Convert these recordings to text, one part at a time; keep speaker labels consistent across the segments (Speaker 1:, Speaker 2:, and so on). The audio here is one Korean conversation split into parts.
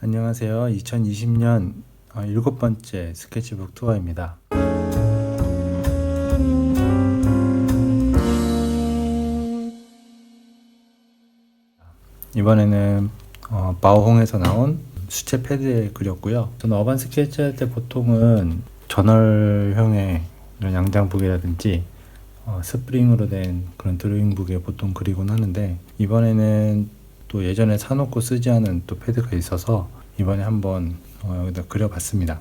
Speaker 1: 안녕하세요. 2020년 7번째 스케치북 투어입니다. 이번에는 바오홍에서 나온 수채 패드에 그렸고요. 저는 어반 스케치 할 때 보통은 저널형의 이런 양장북이라든지 스프링으로 된 그런 드로잉북에 보통 그리곤 하는데, 이번에는 또 예전에 사놓고 쓰지 않은 또 패드가 있어서 이번에 한번 여기다 그려봤습니다.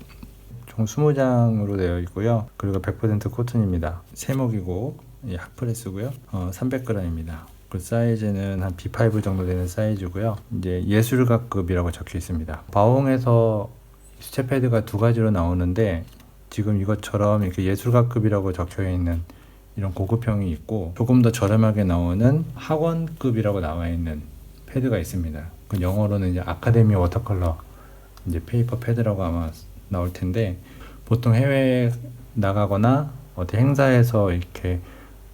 Speaker 1: 총 20장으로 되어 있고요. 그리고 100% 코튼입니다. 세목이고 핫프레스고요. 300g입니다. 그 사이즈는 한 B5 정도 되는 사이즈고요. 이제 예술가급이라고 적혀 있습니다. 바오홍에서 수채 패드가 두 가지로 나오는데, 지금 이것처럼 이렇게 예술가급이라고 적혀 있는 이런 고급형이 있고, 조금 더 저렴하게 나오는 학원급이라고 나와 있는 패드가 있습니다. 그 영어로는 이제 아카데미 워터컬러 이제 페이퍼 패드라고 아마 나올 텐데, 보통 해외에 나가거나 어디 행사에서 이렇게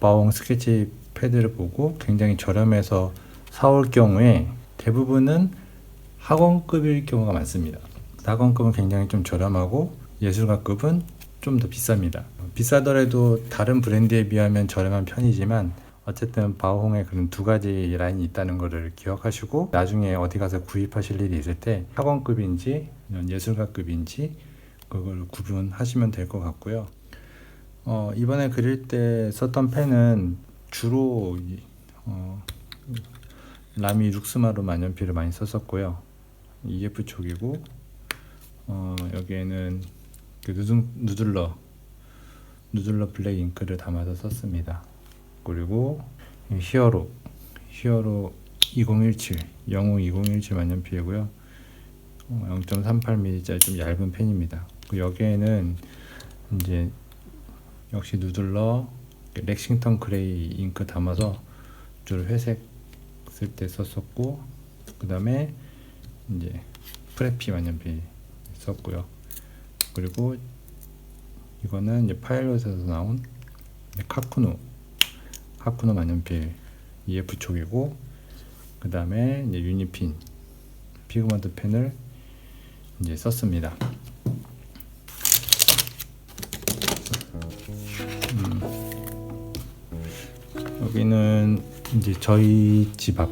Speaker 1: 바오홍 스케치 패드를 보고 굉장히 저렴해서 사올 경우에 대부분은 학원급일 경우가 많습니다. 학원급은 굉장히 좀 저렴하고 예술가급은 좀 더 비쌉니다. 비싸더라도 다른 브랜드에 비하면 저렴한 편이지만, 어쨌든 바오홍에 그런 두 가지 라인이 있다는 것을 기억하시고 나중에 어디 가서 구입하실 일이 있을 때 학원급인지 예술가급인지 그걸 구분하시면 될 것 같고요. 이번에 그릴 때 썼던 펜은 주로 라미 룩스마루 만년필을 많이 썼었고요. EF 촉이고, 여기에는 그 누들러 블랙 잉크를 담아서 썼습니다. 그리고 히어로 2017 영웅 2017 만년필이고요. 0.38mm짜리 좀 얇은 펜입니다. 여기에는 이제 역시 누들러 렉싱턴 그레이 잉크 담아서 줄 회색 쓸 때 썼었고, 그 다음에 이제 프레피 만년필 썼고요. 그리고 이거는 이제 파일럿에서 나온 카쿠노 만년필 EF 촉이고, 그 다음에 이제 유니핀 피그먼트 펜을 이제 썼습니다. 여기는 이제 저희 집 앞,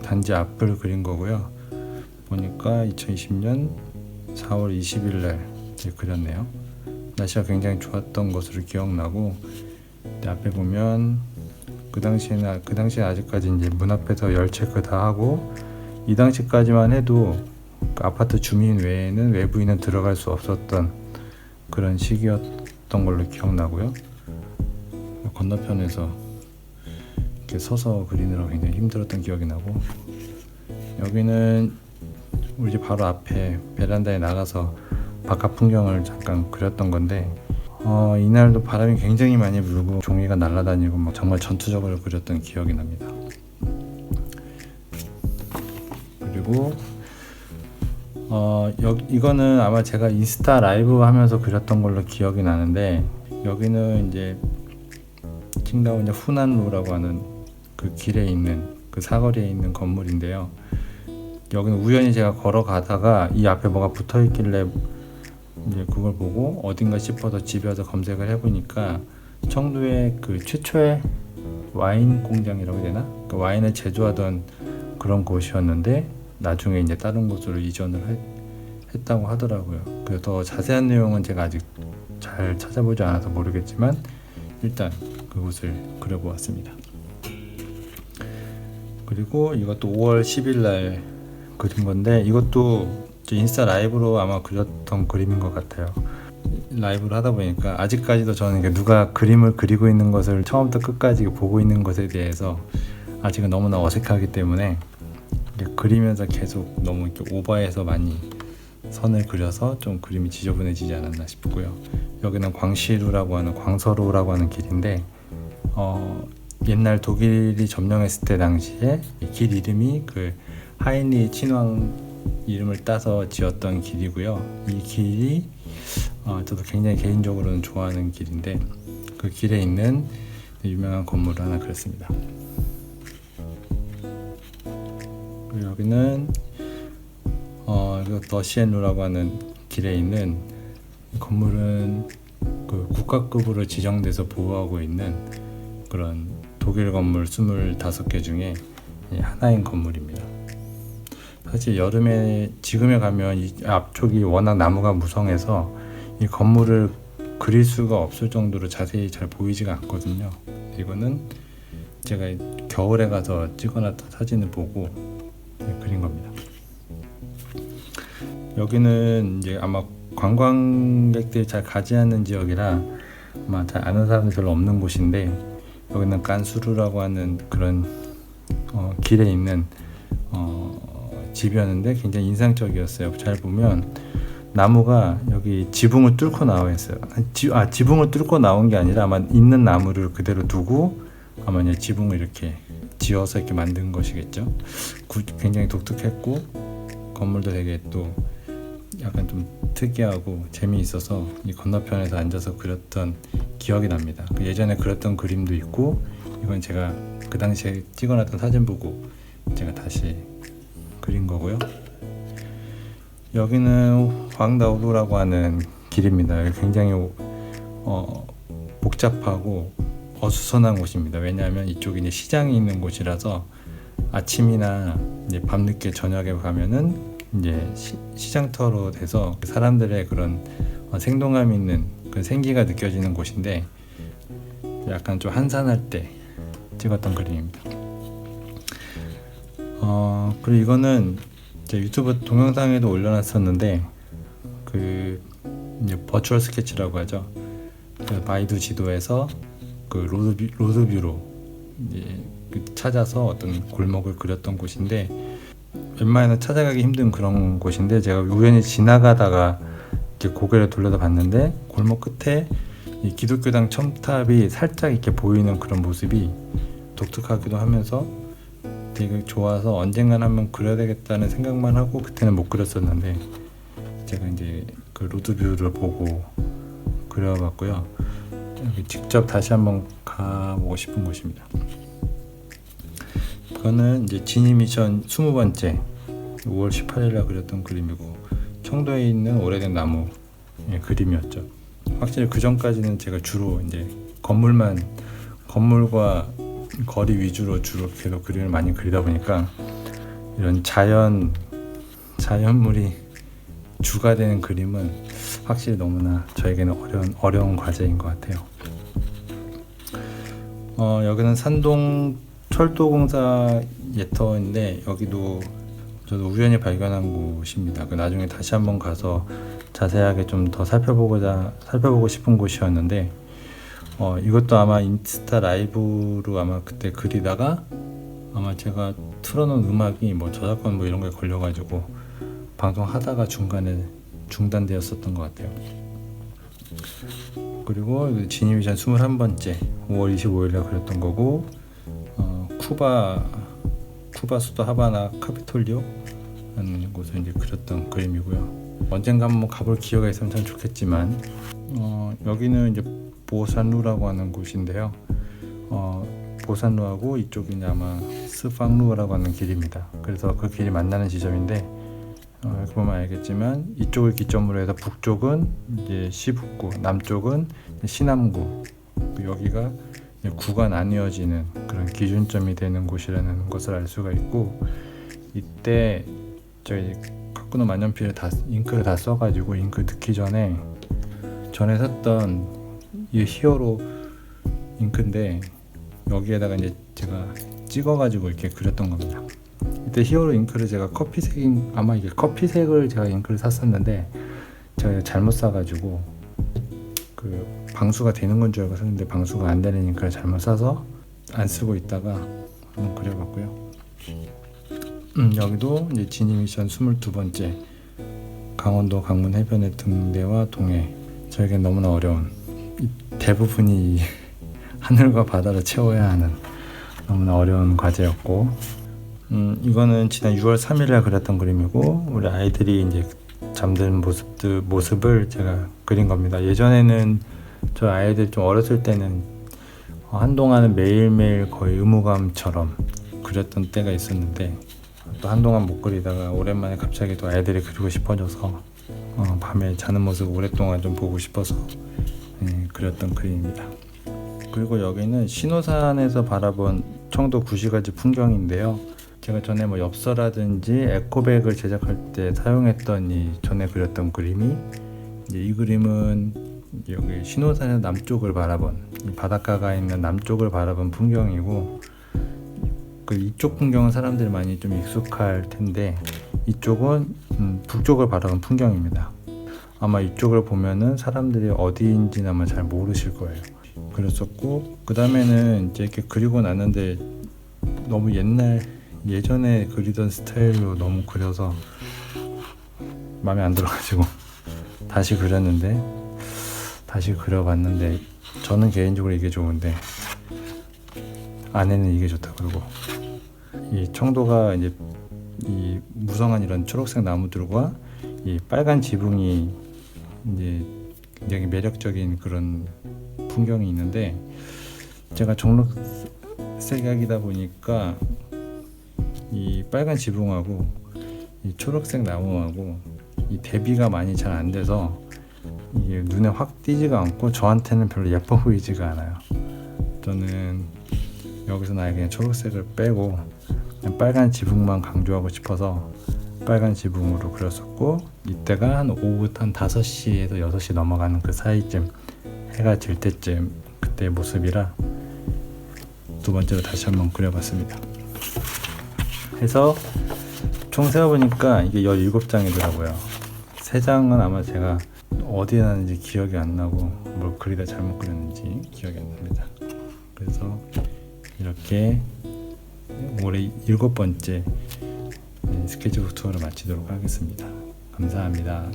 Speaker 1: 단지 앞을 그린 거고요. 보니까 2020년 4월 20일 날 이제 그렸네요. 날씨가 굉장히 좋았던 것으로 기억나고, 앞에 보면 그 당시에 아직까지 이제 문 앞에서 열 체크 다 하고, 이 당시까지만 해도 그 아파트 주민 외에는 외부인은 들어갈 수 없었던 그런 시기였던 걸로 기억나고요. 건너편에서 이렇게 서서 그리느라고 굉장히 힘들었던 기억이 나고, 여기는 우리 집 바로 앞에 베란다에 나가서 바깥 풍경을 잠깐 그렸던 건데, 이날도 바람이 굉장히 많이 불고 종이가 날아다니고 정말 전투적으로 그렸던 기억이 납니다. 그리고 이거는 아마 제가 인스타 라이브 하면서 그렸던 걸로 기억이 나는데, 여기는 이제 칭다오 후난루라고 하는 그 길에 있는 그 사거리에 있는 건물인데요. 여기는 우연히 제가 걸어가다가 이 앞에 뭐가 붙어 있길래 이제 그걸 보고 어딘가 싶어서 집에 와서 검색을 해보니까 청두의 그 최초의 와인 공장이라고 해야 되나? 그 와인을 제조하던 그런 곳이었는데, 나중에 이제 다른 곳으로 이전을 했다고 하더라고요. 그래서 더 자세한 내용은 제가 아직 잘 찾아보지 않아서 모르겠지만, 일단 그곳을 그려보았습니다. 그리고 이것도 5월 10일 날 그린 건데, 이것도 인스타 라이브로 아마 그렸던 그림인 것 같아요. 라이브를 하다 보니까 아직까지도 저는 누가 그림을 그리고 있는 것을 처음부터 끝까지 보고 있는 것에 대해서 아직은 너무나 어색하기 때문에 그리면서 계속 너무 이렇게 오버해서 많이 선을 그려서 좀 그림이 지저분해지지 않았나 싶고요. 여기는 광시루라고 하는 광서루라고 하는 길인데, 옛날 독일이 점령했을 때 당시에 이 길 이름이 그 하인리 친왕 이름을 따서 지었던 길이고요. 이 길이 저도 굉장히 개인적으로는 좋아하는 길인데, 그 길에 있는 유명한 건물을 하나 그렸습니다. 그리고 여기는 그 더시엔루라고 하는 길에 있는 건물은 그 국가급으로 지정돼서 보호하고 있는 그런 독일 건물 25개 중에 하나인 건물입니다. 사실 여름에 지금에 가면 이 앞쪽이 워낙 나무가 무성해서 이 건물을 그릴 수가 없을 정도로 자세히 잘 보이지가 않거든요. 이거는 제가 겨울에 가서 찍어놨던 사진을 보고 그린 겁니다. 여기는 이제 아마 관광객들이 잘 가지 않는 지역이라 아마 잘 아는 사람들이 별로 없는 곳인데, 여기는 깐수루라고 하는 그런 길에 있는 집이었는데 굉장히 인상적이었어요. 잘 보면 나무가 여기 지붕을 뚫고 나와 있어요. 지붕을 뚫고 나온 게 아니라 아마 있는 나무를 그대로 두고 아마 이제 지붕을 이렇게 지어서 이렇게 만든 것이겠죠. 굉장히 독특했고 건물도 되게 또 약간 좀 특이하고 재미있어서 이 건너편에서 앉아서 그렸던 기억이 납니다. 예전에 그렸던 그림도 있고, 이건 제가 그 당시에 찍어놨던 사진 보고 제가 다시 그린 거고요. 여기는 황다우루라고 하는 길입니다. 굉장히 복잡하고 어수선한 곳입니다. 왜냐하면 이쪽이 이제 시장이 있는 곳이라서 아침이나 이제 밤늦게 저녁에 가면은 이제 시장터로 돼서 사람들의 그런 생동감 있는 그런 생기가 느껴지는 곳인데, 약간 좀 한산할 때 찍었던 그림입니다. 그리고 이거는 제 유튜브 동영상에도 올려놨었는데, 그 이제 버추얼 스케치라고 하죠. 그 바이두 지도에서 그 로드뷰로 이제 찾아서 어떤 골목을 그렸던 곳인데, 웬만해서 찾아가기 힘든 그런 곳인데, 제가 우연히 지나가다가 이렇게 고개를 돌려다 봤는데 골목 끝에 이 기독교당 첨탑이 살짝 이렇게 보이는 그런 모습이 독특하기도 하면서 되게 좋아서 언젠간 한번 그려야 되겠다는 생각만 하고 그때는 못 그렸었는데, 제가 이제 그 로드뷰를 보고 그려봤고요. 직접 다시 한번 가보고 싶은 곳입니다. 그거는 이제 지니 미션 20번째 5월 18일에 그렸던 그림이고, 청도에 있는 오래된 나무 그림이었죠. 확실히 그 전까지는 제가 주로 이제 건물과 거리 위주로 주로 계속 그림을 많이 그리다 보니까 이런 자연물이 주가 되는 그림은 확실히 너무나 저에게는 어려운 과제인 것 같아요. 여기는 산동 철도공사 예터인데, 여기도 저도 우연히 발견한 곳입니다. 나중에 다시 한번 가서 자세하게 좀 더 살펴보고 싶은 곳이었는데, 이것도 아마 인스타 라이브로 아마 그때 그리다가 아마 제가 틀어놓은 음악이 뭐 저작권 뭐 이런 거에 걸려가지고 방송하다가 중간에 중단되었었던 것 같아요. 그리고 지니미션 21번째 5월 25일에 그렸던 거고, 쿠바 수도 하바나 카피톨리오 라는 곳을 이제 그렸던 그림이고요. 언젠가 한번 가볼 기회가 있으면 참 좋겠지만, 여기는 이제 보산루라고 하는 곳인데요. 보산루하고 이쪽이 이제 아마 스팡루라고 하는 길입니다. 그래서 그 길이 만나는 지점인데, 이렇게 보면 알겠지만 이쪽을 기점으로 해서 북쪽은 이제 시북구, 남쪽은 시남구, 여기가 구가 나뉘어지는 그런 기준점이 되는 곳이라는 것을 알 수가 있고, 이때 저희 카쿠노 만년필을 잉크를 다 써가지고 잉크 넣기 전에 샀던 이 히어로 잉크인데, 여기에다가 이제 제가 찍어가지고 이렇게 그렸던 겁니다. 이때 히어로 잉크를 제가 아마 이게 커피색을 제가 잉크를 샀었는데, 제가 잘못 사가지고 그 방수가 되는 건 줄 알고 샀는데 방수가 안 되는 잉크를 잘못 사서 안 쓰고 있다가 한번 그려봤고요. 여기도 이제 지니미션 22번째 강원도 강문 해변의 등대와 동해. 저에겐 너무나 어려운, 대부분이 하늘과 바다를 채워야 하는 너무나 어려운 과제였고, 이거는 지난 6월 3일에 그렸던 그림이고, 우리 아이들이 이제 잠든 모습을 제가 그린 겁니다. 예전에는 저 아이들 좀 어렸을 때는 한동안은 매일매일 거의 의무감처럼 그렸던 때가 있었는데, 또 한동안 못 그리다가 오랜만에 갑자기 또 아이들이 그리고 싶어져서 밤에 자는 모습 오랫동안 좀 보고 싶어서 그렸던 그림입니다. 그리고 여기는 신호산에서 바라본 청도 구시가지 풍경인데요. 제가 전에 뭐 엽서라든지 에코백을 제작할 때 사용했던 이 전에 그렸던 그림이 이제 이 그림은 여기 신호산의 남쪽을 바라본 이 바닷가가 있는 남쪽을 바라본 풍경이고 그 이쪽 풍경은 사람들이 많이 좀 익숙할 텐데 이쪽은 북쪽을 바라본 풍경입니다. 아마 이쪽을 보면은 사람들이 어디인지는 아마 잘 모르실 거예요. 그랬었고 그 다음에는 이제 이렇게 그리고 났는데 너무 예전에 그리던 스타일로 너무 그려서 마음에 안 들어가지고 다시 그려봤는데 저는 개인적으로 이게 좋은데 아내는 이게 좋다 그러고 이 청도가 이제 이 무성한 이런 초록색 나무들과 이 빨간 지붕이 이제 굉장히 매력적인 그런 풍경이 있는데 제가 정록색약이다 보니까 이 빨간 지붕하고 이 초록색 나무하고 이 대비가 많이 잘 안 돼서 이게 눈에 확 띄지가 않고 저한테는 별로 예뻐 보이지가 않아요. 저는 여기서 아예 그냥 초록색을 빼고 그냥 빨간 지붕만 강조하고 싶어서 빨간 지붕으로 그렸었고 이때가 한 오후 한 5시에서 6시 넘어가는 그 사이쯤 해가 질 때쯤 그때의 모습이라 두 번째로 다시 한번 그려봤습니다. 해서 총 세어보니까 이게 17장이더라고요. 3장은 아마 제가 어디에 놨는지 기억이 안 나고 뭘 그리다 잘못 그렸는지 기억이 안 납니다. 그래서 이렇게 올해 7번째 스케치북 투어를 마치도록 하겠습니다. 감사합니다.